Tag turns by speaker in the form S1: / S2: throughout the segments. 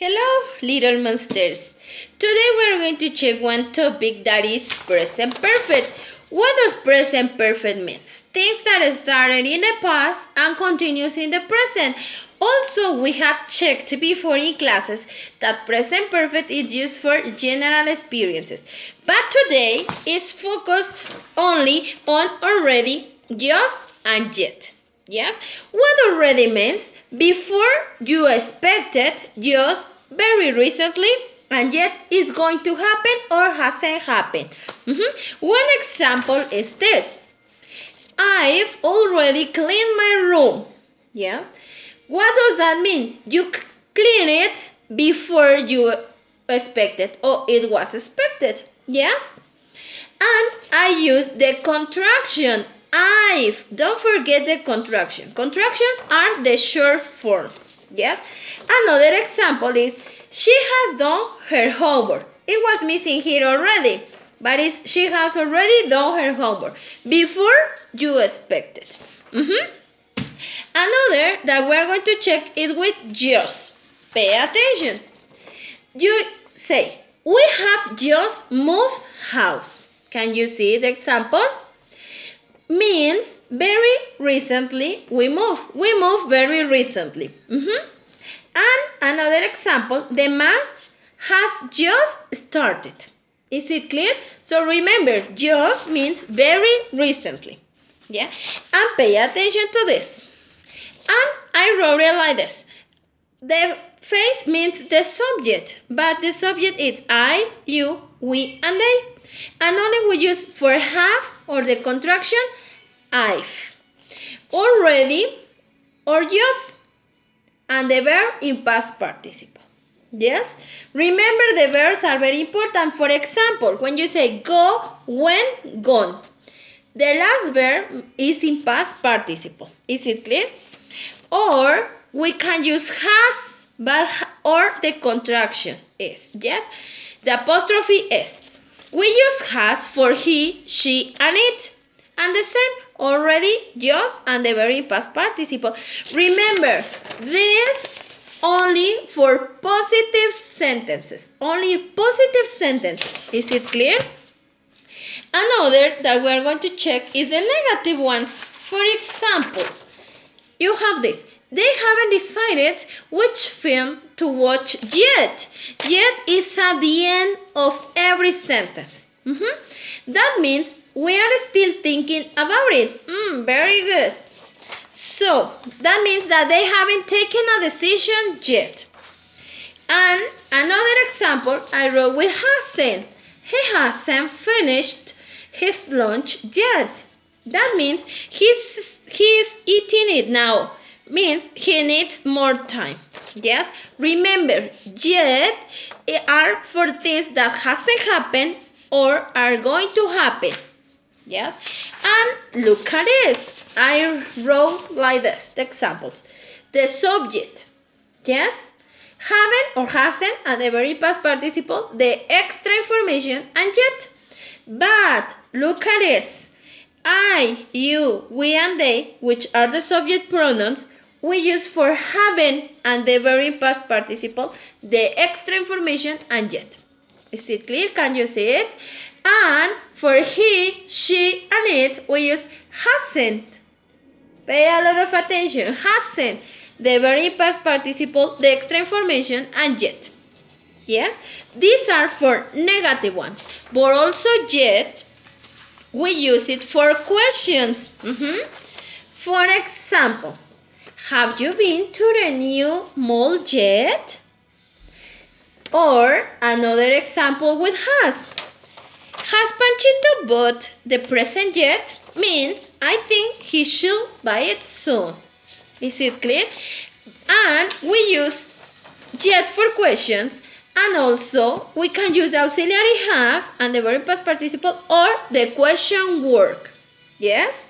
S1: Hello, little monsters. Today we're going to check one topic that is present perfect. What does present perfect mean? Things that started in the past and continues in the present. Also, we have checked before in classes that present perfect is used for general experiences. But today is focused only on already, just, and yet. Yes? What already means before you expected, just very recently, and yet it's going to happen or hasn't happened. One example is this. I've already cleaned my room. Yes? What does that mean? You clean it before you expected or it was expected. Yes? And I use the contraction I've. Don't forget the contraction. Contractions are the short form. Yes? Another example is she has done her homework. It was missing here already, but she has already done her homework before you expected. Another that we're going to check is with just. Pay attention. You say, we have just moved house. Can you see the example? Means very recently we moved. We moved very recently. And another example, the match has just started. Is it clear? So remember, just means very recently. Yeah? And pay attention to this. And I wrote it like this. The face means the subject, but the subject is I, you, we, and they. And only we use for have or the contraction I've. Already or just, and the verb in past participle. Yes? Remember the verbs are very important. For example, when you say go, went, gone. The last verb is in past participle. Is it clear? Or we can use has, but or the contraction is. Yes? The apostrophe is. We use has for he, she, and it. And the same already, just, and the very past participle. Remember, this only for positive sentences. Only positive sentences. Is it clear? Another that we are going to check is the negative ones. For example, you have this. They haven't decided which film to watch yet. Yet is at the end of every sentence. That means we are still thinking about it. Very good. So, that means that they haven't taken a decision yet. And another example I wrote with hasn't. He hasn't finished his lunch yet. That means he's eating it now. Means he needs more time. Yes? Remember, yet are for things that hasn't happened or are going to happen. Yes? And look at this. I wrote like this, the examples. The subject. Yes? Haven't or hasn't and the very past participle, the extra information, and yet. But look at this. I, you, we, and they, which are the subject pronouns, we use for haven't and the very past participle, the extra information, and yet. Is it clear? Can you see it? And for he, she, and it, we use hasn't. Pay a lot of attention. Hasn't. The very past participle, the extra information, and yet. Yes? These are for negative ones. But also yet, we use it for questions. For example, have you been to the new mall yet? Or another example with has. Has Panchito bought the present yet? Means I think he should buy it soon. Is it clear? And we use yet for questions, and also we can use the auxiliary have and the very past participle or the question word. Yes?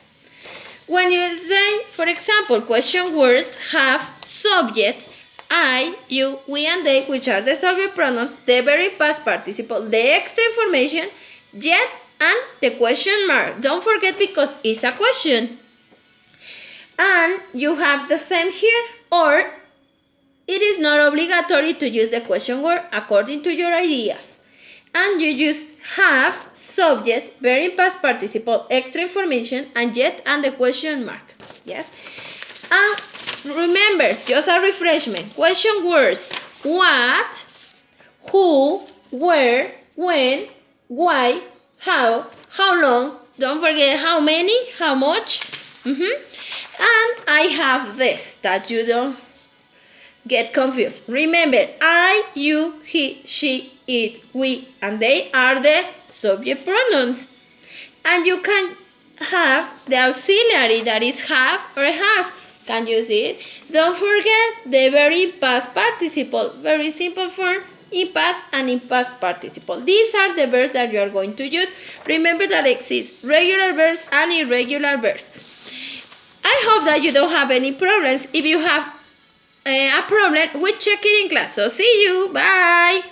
S1: When you say, for example, question words have subject, I, you, we, and they, which are the subject pronouns, the very past participle, the extra information, yet, and the question mark. Don't forget because it's a question. And you have the same here, or it is not obligatory to use the question word according to your ideas. And you just have subject, verb in past participle, extra information, and yet and the question mark. Yes? And remember, just a refreshment. Question words. What, who, where, when, why, how long. Don't forget how many, how much. And I have this, that you don't get confused. Remember, I, you, he, she, it, we, and they are the subject pronouns. And you can have the auxiliary, that is have or has. Can you see it? Don't forget the verb in past participle. Very simple form, in past and in past participle. These are the verbs that you are going to use. Remember that exist regular verbs and irregular verbs. I hope that you don't have any problems. If you have a problem, we check it in class. So see you. Bye.